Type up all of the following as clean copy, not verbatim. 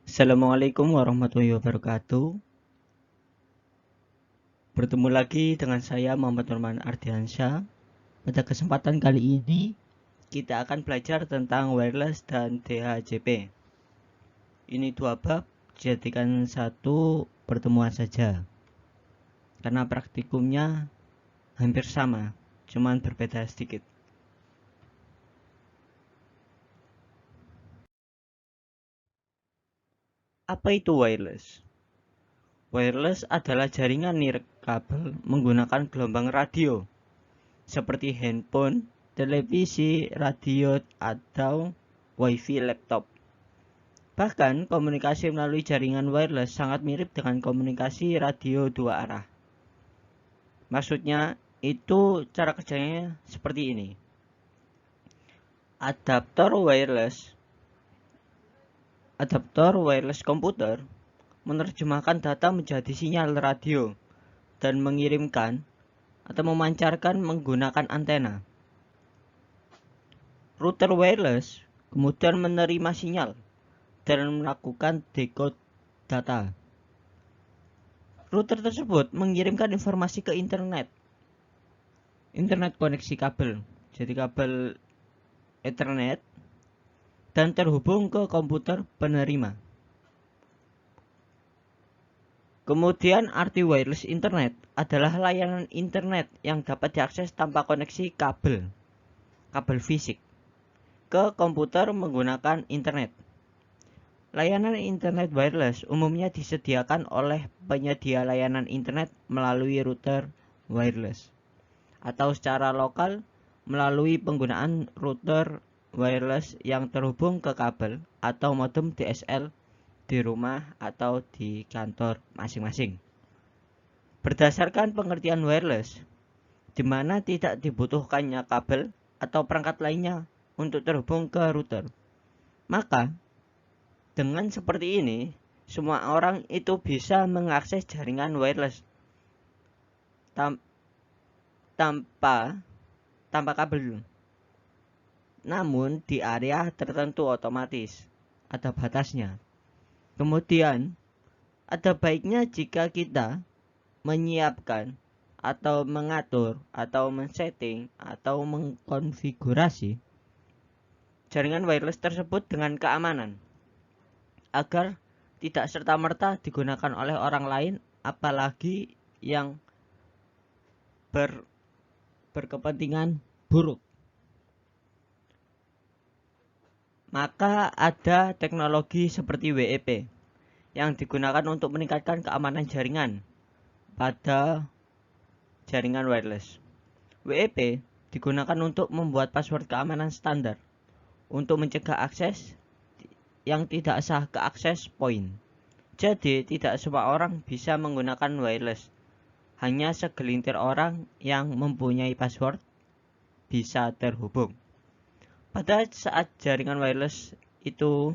Assalamualaikum warahmatullahi wabarakatuh. Bertemu lagi dengan saya Muhammad Nurman Ardiansyah. Pada kesempatan kali ini kita akan belajar tentang wireless dan DHCP. Ini dua bab dijadikan satu pertemuan saja karena praktikumnya hampir sama, cuman berbeda sedikit. Apa itu wireless? Wireless adalah jaringan nirkabel menggunakan gelombang radio seperti handphone, televisi, radio, atau wifi laptop. Bahkan, komunikasi melalui jaringan wireless sangat mirip dengan komunikasi radio dua arah. Maksudnya, itu cara kerjanya seperti ini. Adaptor wireless komputer menerjemahkan data menjadi sinyal radio dan mengirimkan atau memancarkan menggunakan antena. Router wireless kemudian menerima sinyal dan melakukan decode data. Router tersebut mengirimkan informasi ke internet koneksi kabel, jadi kabel Ethernet, dan terhubung ke komputer penerima. Kemudian arti wireless internet adalah layanan internet yang dapat diakses tanpa koneksi kabel fisik, ke komputer menggunakan internet. Layanan internet wireless umumnya disediakan oleh penyedia layanan internet melalui router wireless, atau secara lokal melalui penggunaan router wireless yang terhubung ke kabel atau modem DSL di rumah atau di kantor masing-masing. Berdasarkan pengertian wireless, di mana tidak dibutuhkannya kabel atau perangkat lainnya untuk terhubung ke router, maka dengan seperti ini, semua orang itu bisa mengakses jaringan wireless tanpa kabel. Namun di area tertentu otomatis ada batasnya. Kemudian ada baiknya jika kita menyiapkan atau mengatur atau men-setting atau mengkonfigurasi jaringan wireless tersebut dengan keamanan agar tidak serta-merta digunakan oleh orang lain, apalagi yang berkepentingan buruk. Maka ada teknologi seperti WEP yang digunakan untuk meningkatkan keamanan jaringan pada jaringan wireless. WEP digunakan untuk membuat password keamanan standar untuk mencegah akses yang tidak sah ke akses point. Jadi tidak semua orang bisa menggunakan wireless. Hanya segelintir orang yang mempunyai password bisa terhubung. Pada saat jaringan wireless itu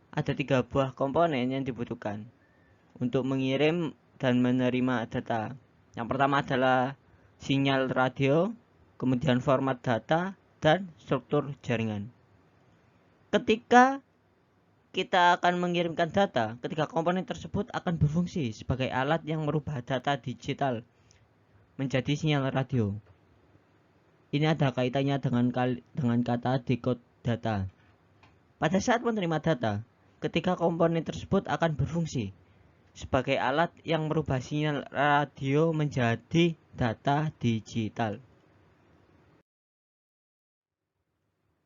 ada 3 buah komponen yang dibutuhkan untuk mengirim dan menerima data. Yang pertama adalah sinyal radio, kemudian format data, dan struktur jaringan. Ketika kita akan mengirimkan data, ketiga komponen tersebut akan berfungsi sebagai alat yang merubah data digital menjadi sinyal radio. Ini ada kaitannya dengan kata decode data. Pada saat menerima data, ketiga komponen tersebut akan berfungsi sebagai alat yang merubah sinyal radio menjadi data digital.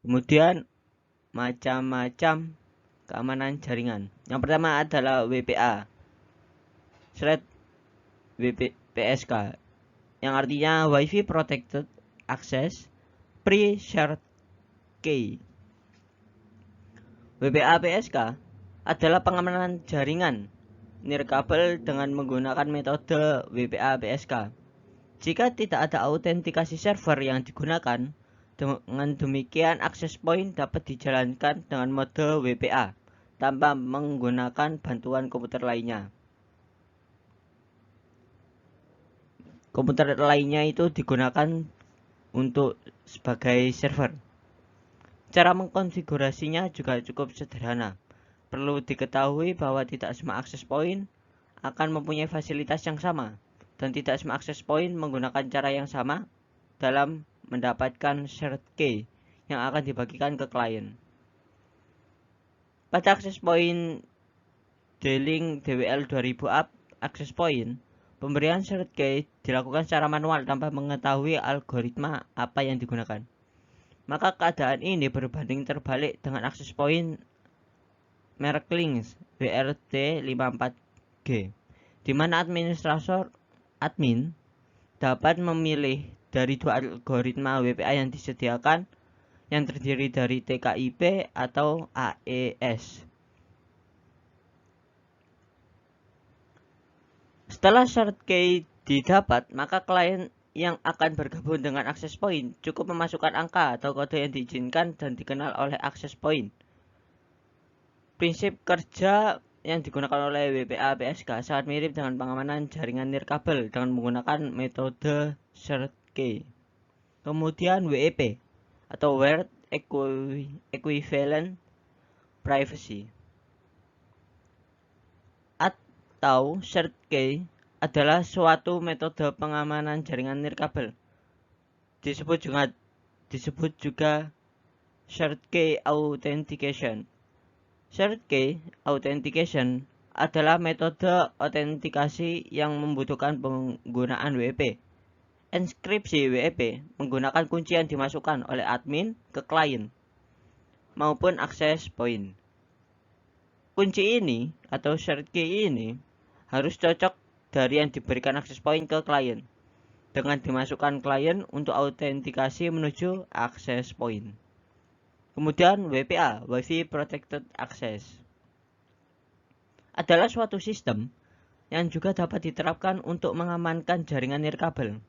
Kemudian macam-macam keamanan jaringan. Yang pertama adalah WPA /WPSK, yang artinya Wi-Fi Protected Access Pre-Shared Key. WPA-PSK adalah pengamanan jaringan nirkabel dengan menggunakan metode WPA-PSK. Jika tidak ada autentikasi server yang digunakan, dengan demikian akses point dapat dijalankan dengan mode WPA tanpa menggunakan bantuan komputer lainnya. Komputer lainnya itu digunakan untuk sebagai server. Cara mengkonfigurasinya juga cukup sederhana. Perlu diketahui bahwa tidak semua akses point akan mempunyai fasilitas yang sama, dan tidak semua akses point menggunakan cara yang sama dalam mendapatkan shared key yang akan dibagikan ke klien. Pada akses point D-Link DWL 2000 Up access point, pemberian shared key dilakukan secara manual tanpa mengetahui algoritma apa yang digunakan. Maka keadaan ini berbanding terbalik dengan akses point merek Links WRT54G, di mana admin dapat memilih dari dua algoritma WPA yang disediakan yang terdiri dari TKIP atau AES. Setelah shared key didapat, maka klien yang akan bergabung dengan access point cukup memasukkan angka atau kode yang diizinkan dan dikenal oleh access point. Prinsip kerja yang digunakan oleh WPA PSK sangat mirip dengan pengamanan jaringan nirkabel dengan menggunakan metode shared key. Kemudian WEP atau Word Equivalent Privacy atau shared key adalah suatu metode pengamanan jaringan nirkabel. Disebut juga shared key authentication. Shared key authentication adalah metode autentikasi yang membutuhkan penggunaan WEP. Enskripsi WEP menggunakan kunci yang dimasukkan oleh admin ke klien maupun akses point. Kunci ini atau shared key ini harus cocok dari yang diberikan akses point ke klien dengan dimasukkan klien untuk autentikasi menuju akses point. Kemudian WPA, Wi-Fi Protected Access, adalah suatu sistem yang juga dapat diterapkan untuk mengamankan jaringan nirkabel.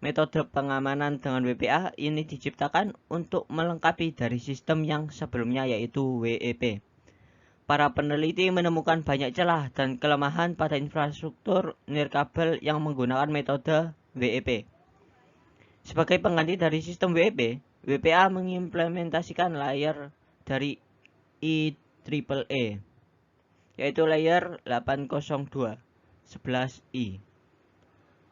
Metode pengamanan dengan WPA ini diciptakan untuk melengkapi dari sistem yang sebelumnya yaitu WEP. Para peneliti menemukan banyak celah dan kelemahan pada infrastruktur nirkabel yang menggunakan metode WEP. Sebagai pengganti dari sistem WEP, WPA mengimplementasikan layer dari IEEE, yaitu layer 802.11i.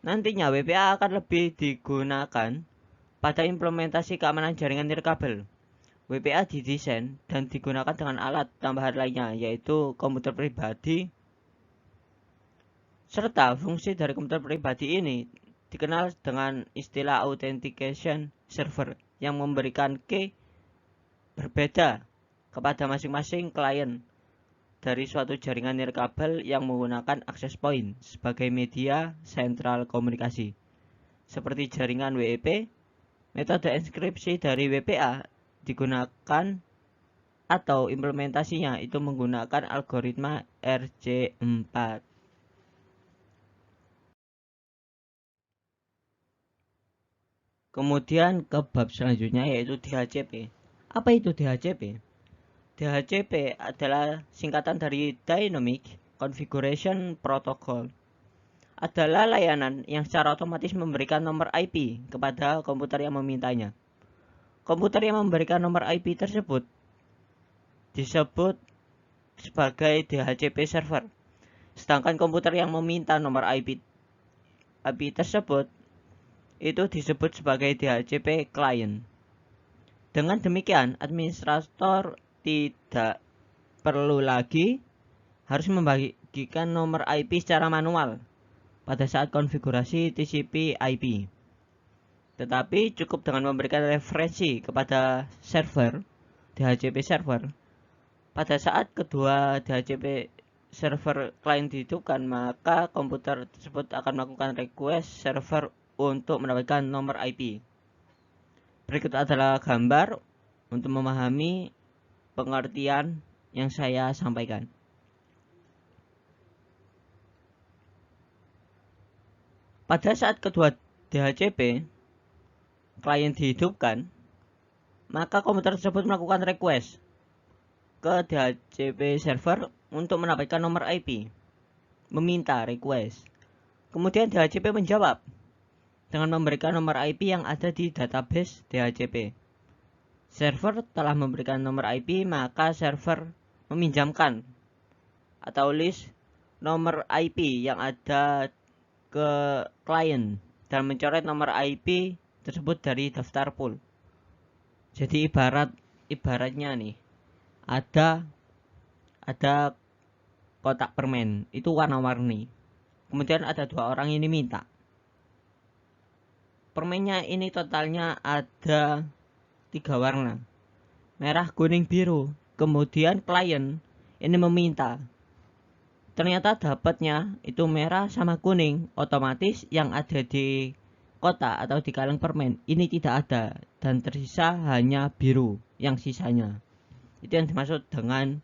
Nantinya WPA akan lebih digunakan pada implementasi keamanan jaringan nirkabel. WPA didesain dan digunakan dengan alat tambahan lainnya yaitu komputer pribadi, serta fungsi dari komputer pribadi ini dikenal dengan istilah authentication server yang memberikan key berbeda kepada masing-masing klien dari suatu jaringan nirkabel yang menggunakan access point sebagai media sentral komunikasi. Seperti jaringan WEP, metode enskripsi dari WPA digunakan atau implementasinya itu menggunakan algoritma RJ4. Kemudian ke bab selanjutnya yaitu DHCP. Apa itu DHCP? DHCP adalah singkatan dari Dynamic Configuration Protocol. Adalah layanan yang secara otomatis memberikan nomor IP kepada komputer yang memintanya. Komputer yang memberikan nomor IP tersebut disebut sebagai DHCP server. Sedangkan komputer yang meminta nomor IP tersebut itu disebut sebagai DHCP client. Dengan demikian, administrator tidak perlu lagi harus membagikan nomor IP secara manual pada saat konfigurasi TCP/IP. Tetapi cukup dengan memberikan referensi kepada server, DHCP server. Pada saat kedua DHCP server client dihidupkan, maka komputer tersebut akan melakukan request server untuk mendapatkan nomor IP. Berikut adalah gambar untuk memahami pengertian yang saya sampaikan. Pada saat kedua DHCP klien dihidupkan, maka komputer tersebut melakukan request ke DHCP server untuk mendapatkan nomor IP, meminta request. Kemudian DHCP menjawab dengan memberikan nomor IP yang ada di database DHCP. Server telah memberikan nomor IP, maka server meminjamkan atau list nomor IP yang ada ke klien dan mencoret nomor IP tersebut dari daftar pool. Jadi ibaratnya nih, ada kotak permen itu warna-warni. Kemudian ada 2 orang ini minta. Permennya ini totalnya ada 3 warna, merah, kuning, biru. Kemudian klien ini meminta, ternyata dapatnya itu merah sama kuning. Otomatis yang ada di kotak atau di kaleng permen ini tidak ada dan tersisa hanya biru yang sisanya. Itu yang dimaksud dengan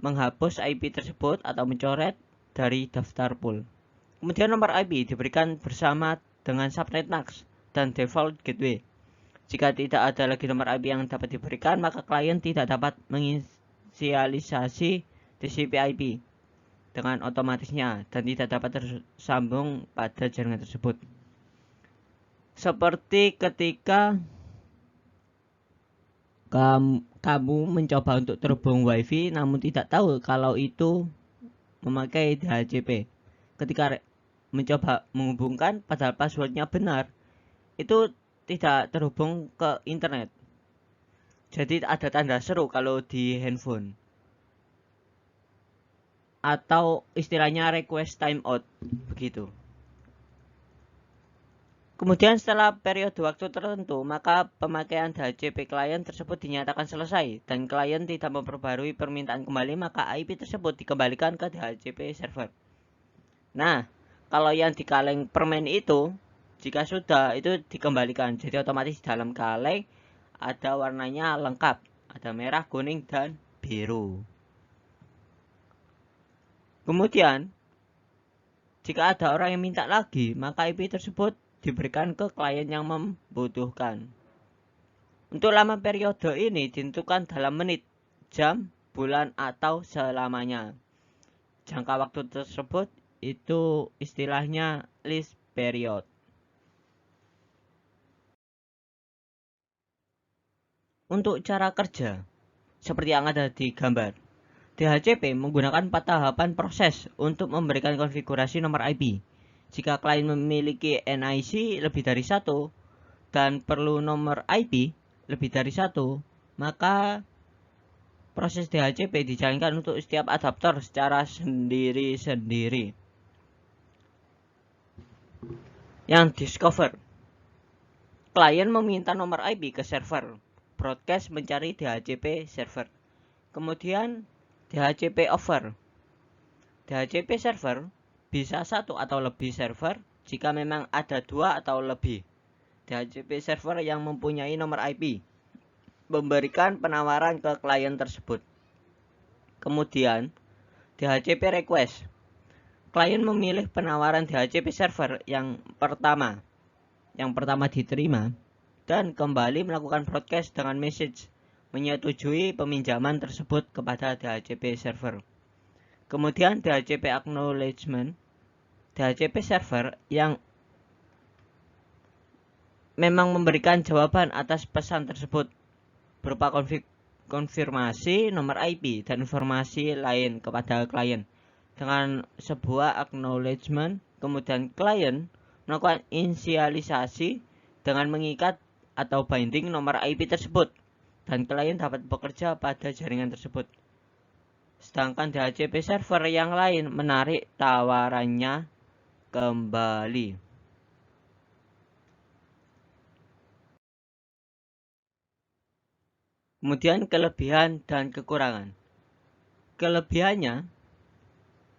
menghapus IP tersebut atau mencoret dari daftar pool. Kemudian nomor IP diberikan bersama dengan subnet NAT dan default gateway. Jika tidak ada lagi nomor IP yang dapat diberikan, maka klien tidak dapat menginisialisasi TCP/IP dengan otomatisnya dan tidak dapat tersambung pada jaringan tersebut. Seperti ketika kamu mencoba untuk terhubung WiFi namun tidak tahu kalau itu memakai DHCP. Ketika mencoba menghubungkan padahal passwordnya benar, itu tidak terhubung ke internet. Jadi ada tanda seru kalau di handphone, atau istilahnya request timeout begitu. Kemudian setelah periode waktu tertentu, maka pemakaian DHCP klien tersebut dinyatakan selesai dan klien tidak memperbarui permintaan kembali, maka IP tersebut dikembalikan ke DHCP server. Nah, kalau yang di kaleng permen itu, jika sudah itu dikembalikan. Jadi otomatis dalam kaleng ada warnanya lengkap, ada merah, kuning, dan biru. Kemudian jika ada orang yang minta lagi, maka IP tersebut diberikan ke klien yang membutuhkan. Untuk lama periode ini ditentukan dalam menit, jam, bulan, atau selamanya. Jangka waktu tersebut itu istilahnya list period. Untuk cara kerja, seperti yang ada di gambar, DHCP menggunakan 4 tahapan proses untuk memberikan konfigurasi nomor IP. Jika klien memiliki NIC lebih dari 1 dan perlu nomor IP lebih dari 1, maka proses DHCP dijalankan untuk setiap adaptor secara sendiri-sendiri. Yang discover, klien meminta nomor IP ke server, broadcast mencari DHCP server. Kemudian DHCP over, DHCP server bisa 1 atau lebih server jika memang ada 2 atau lebih DHCP server yang mempunyai nomor IP, memberikan penawaran ke klien tersebut. Kemudian DHCP request, klien memilih penawaran DHCP server yang pertama diterima dan kembali melakukan broadcast dengan message menyetujui peminjaman tersebut kepada DHCP server. Kemudian DHCP acknowledgement, DHCP server yang memang memberikan jawaban atas pesan tersebut berupa konfirmasi nomor IP dan informasi lain kepada klien dengan sebuah acknowledgement. Kemudian klien melakukan inisialisasi dengan mengikat atau binding nomor IP tersebut dan klien dapat bekerja pada jaringan tersebut. Sedangkan DHCP server yang lain menarik tawarannya kembali. Kemudian kelebihan dan kekurangan. Kelebihannya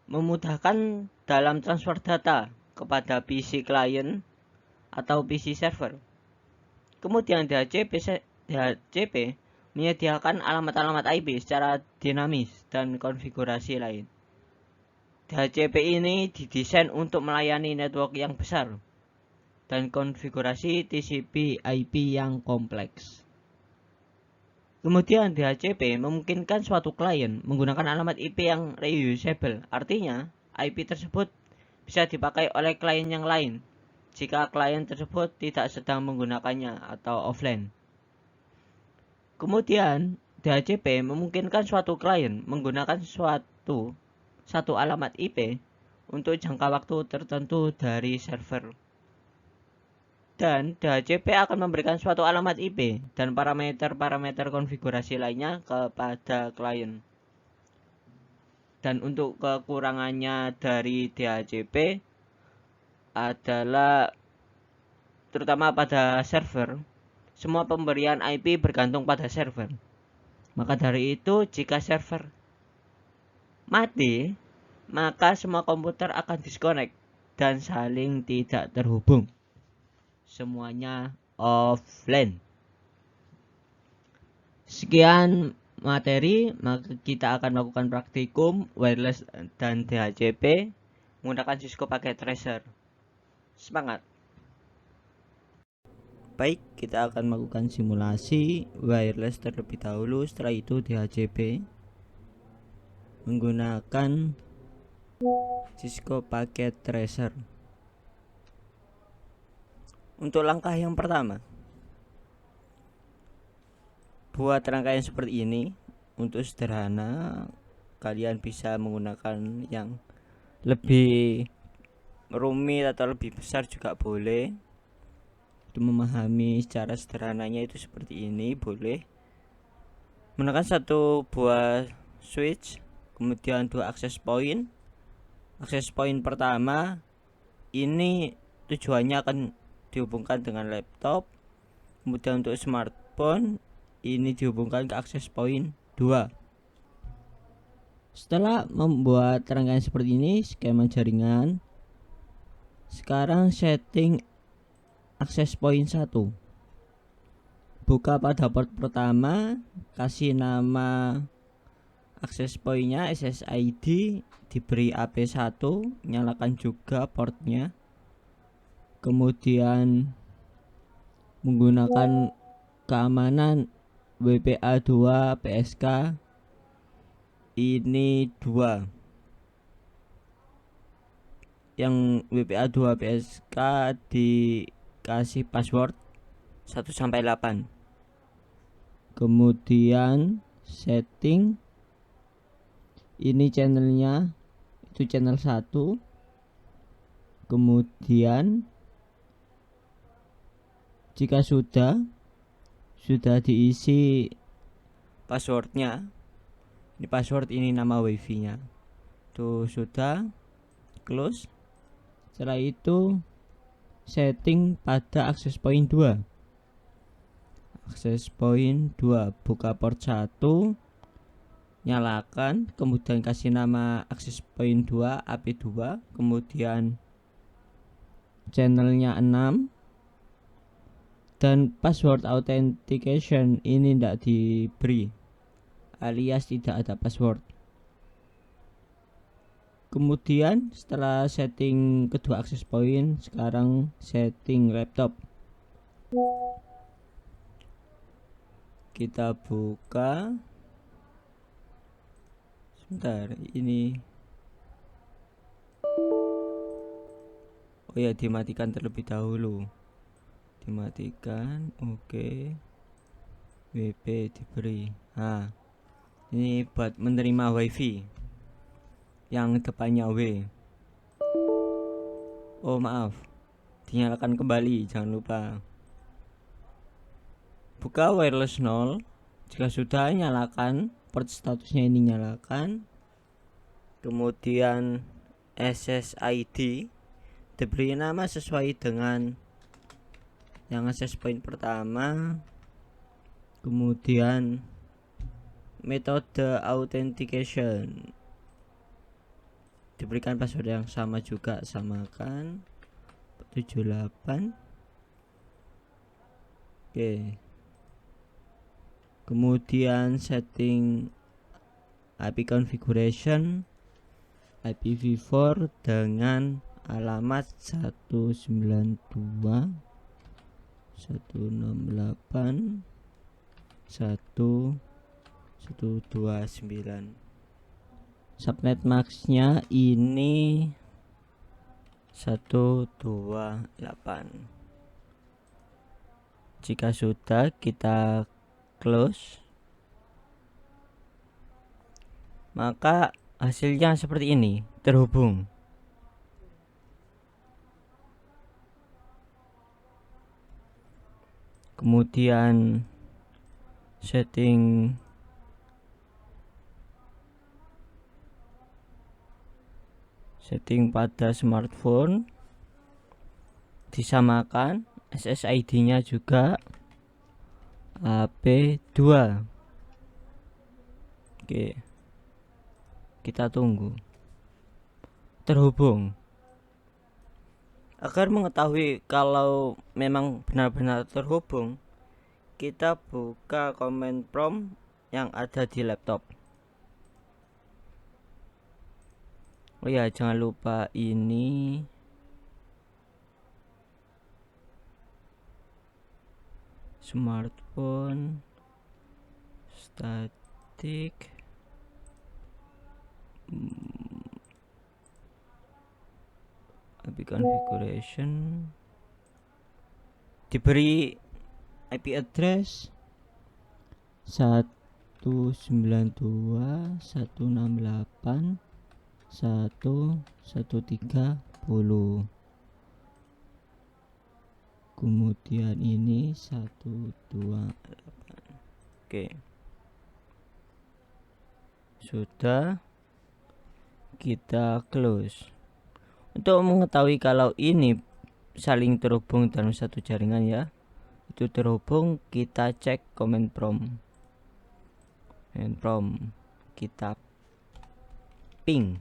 memudahkan dalam transfer data kepada PC klien atau PC server. Kemudian DHCP menyediakan alamat-alamat IP secara dinamis dan konfigurasi lain. DHCP ini didesain untuk melayani network yang besar dan konfigurasi TCP/IP yang kompleks. Kemudian DHCP memungkinkan suatu klien menggunakan alamat IP yang reusable, artinya IP tersebut bisa dipakai oleh klien yang lain jika klien tersebut tidak sedang menggunakannya atau offline. Kemudian DHCP memungkinkan suatu klien menggunakan satu alamat IP untuk jangka waktu tertentu dari server. Dan DHCP akan memberikan suatu alamat IP dan parameter-parameter konfigurasi lainnya kepada klien. Dan untuk kekurangannya dari DHCP adalah terutama pada server, semua pemberian IP bergantung pada server. Maka dari itu, jika server mati, maka semua komputer akan disconnect dan saling tidak terhubung. Semuanya offline. Sekian materi, maka kita akan melakukan praktikum wireless dan DHCP menggunakan Cisco Packet Tracer. Semangat! Baik, kita akan melakukan simulasi wireless terlebih dahulu, setelah itu DHCP menggunakan Cisco Packet Tracer. Untuk langkah yang pertama, buat rangkaian seperti ini. Untuk sederhana, kalian bisa menggunakan yang lebih rumit atau lebih besar juga boleh. Untuk memahami secara sederhananya itu seperti ini, boleh menggunakan satu buah switch, kemudian 2 access point. Access point pertama ini tujuannya akan dihubungkan dengan laptop, kemudian untuk smartphone ini dihubungkan ke access point 2. Setelah membuat rangkaian seperti ini, skema jaringan, sekarang setting access point 1. Buka pada port pertama, kasih nama access pointnya SSID, diberi AP1, nyalakan juga portnya. Kemudian menggunakan keamanan WPA2 PSK ini 2. Yang WPA2 PSK dikasih password 1-8. Kemudian setting, ini channelnya itu channel 1. Kemudian jika sudah diisi passwordnya, ini password, ini nama wifi nya tuh sudah, close. Setelah itu setting pada access point 2. Access point 2, buka port 1, nyalakan, kemudian kasih nama access point 2 AP2, kemudian channelnya 6, dan password authentication ini tidak diberi, alias tidak ada password. Kemudian setelah setting kedua access point, sekarang setting laptop. Kita buka. Sebentar, ini. Oh ya, dimatikan terlebih dahulu. Dimatikan, oke. WP diberi. Nah, ini buat menerima wifi yang depannya W. Oh maaf, dinyalakan kembali, jangan lupa. Buka wireless 0. Jika sudah, nyalakan port statusnya, ini nyalakan. Kemudian SSID diberi nama sesuai dengan yang access point pertama. Kemudian metode authentication, diberikan password yang sama juga, samakan 78. Oke. Kemudian setting IP configuration, IPv4 dengan alamat 192.168.1.129. Subnet maxnya ini 128. Jika sudah, kita close. maka hasilnya seperti ini, terhubung. Kemudian setting pada smartphone disamakan, SSID-nya juga HP2. Oke, kita tunggu. Terhubung. Agar mengetahui kalau memang benar-benar terhubung, kita buka command prompt yang ada di laptop. Oh ya, jangan lupa ini smartphone static IP configuration, diberi IP address 192.168.1.130. Kemudian ini 128. Oke, sudah, kita close. Untuk mengetahui kalau ini saling terhubung dalam satu jaringan ya, itu terhubung, kita cek command prompt. Kita ping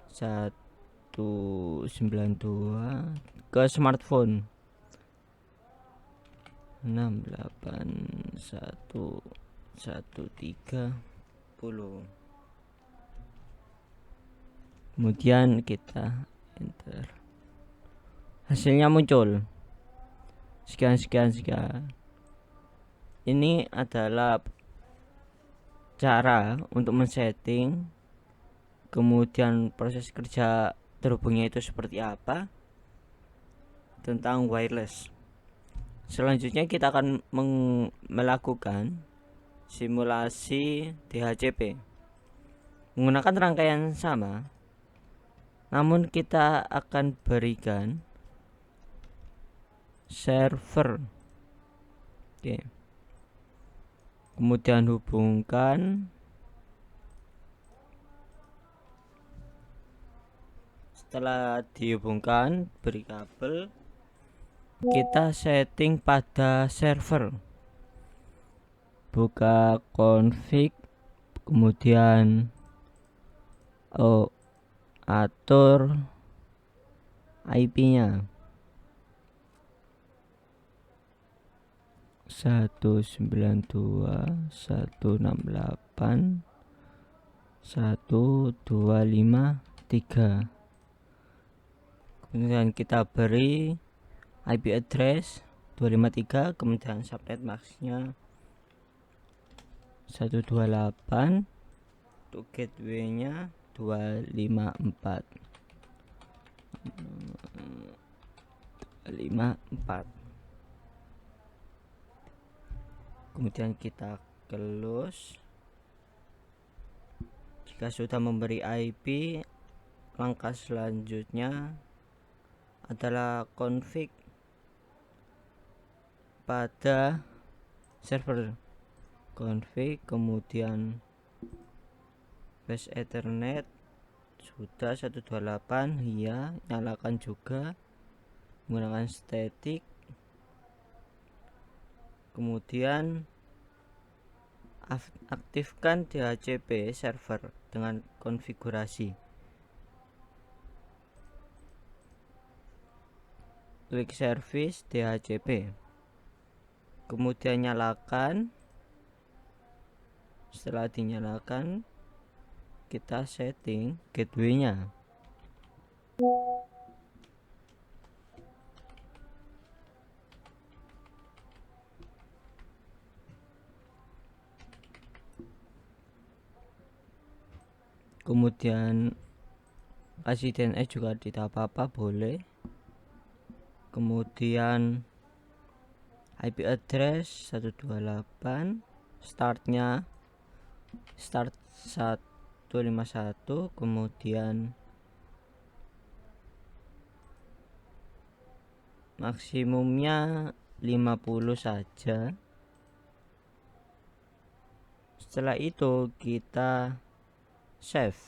192 ke smartphone 681.130. Kemudian kita enter, hasilnya muncul sekian. Ini adalah cara untuk men-setting, kemudian proses kerja terhubungnya itu seperti apa tentang wireless. Selanjutnya kita akan melakukan simulasi DHCP menggunakan rangkaian sama, namun kita akan berikan server. Oke. Kemudian hubungkan. Setelah dihubungkan, beri kabel, kita setting pada server. Buka config, kemudian atur IP-nya 192.168.1.253. Kemudian kita beri IP address 253, kemudian subnet max-nya 128, untuk gateway-nya 254. Kemudian kita close. Jika sudah memberi IP, langkah selanjutnya adalah config pada server. Config, kemudian base Ethernet sudah 128, ya, nyalakan juga menggunakan static. Kemudian aktifkan DHCP server dengan konfigurasi. Klik service DHCP, kemudian nyalakan. Setelah dinyalakan, kita setting gateway-nya. Kemudian kasih DNS juga tidak apa-apa, boleh. Kemudian IP address 128, startnya start 151, kemudian maksimumnya 50 saja. Setelah itu kita save.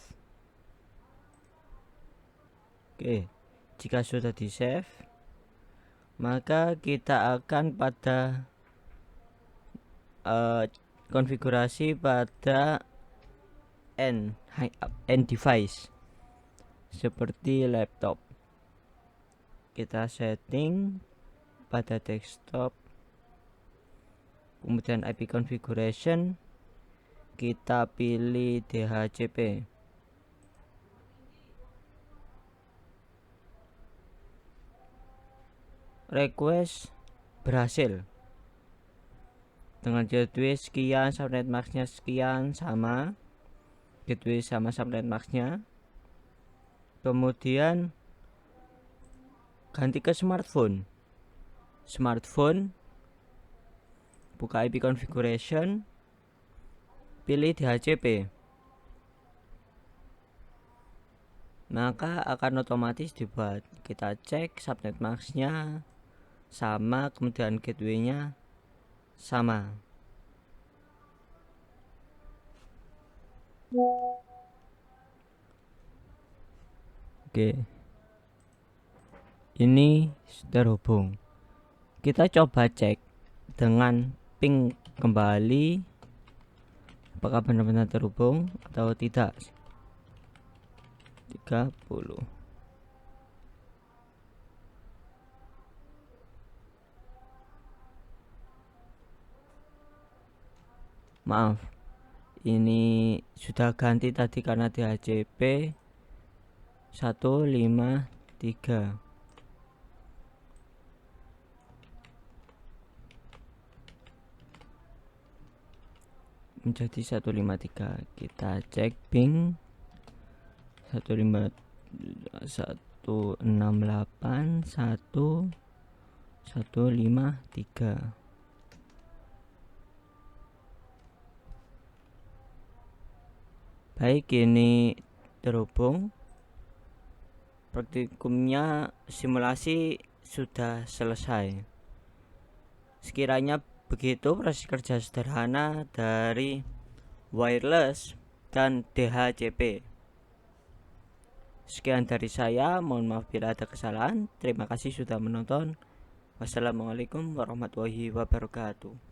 Oke, jika sudah di save, maka kita akan pada konfigurasi pada end device seperti laptop. Kita setting pada desktop, kemudian IP configuration, kita pilih DHCP. Request berhasil dengan gateway sekian, subnet maxnya sekian, sama gateway sama subnet maxnya. Kemudian ganti ke smartphone, buka IP configuration, pilih DHCP, maka akan otomatis dibuat. Kita cek subnet maxnya sama, kemudian gateway-nya sama. Oke, ini terhubung. Kita coba cek dengan ping kembali apakah benar-benar terhubung atau tidak. 30. Maaf, ini sudah ganti tadi karena DHCP 153 menjadi 153. Kita cek ping 168.1.153. Baik, ini terhubung. Praktikumnya simulasi sudah selesai. Sekiranya begitu proses kerja sederhana dari wireless dan DHCP. Sekian dari saya, mohon maaf bila ada kesalahan. Terima kasih sudah menonton. Wassalamualaikum warahmatullahi wabarakatuh.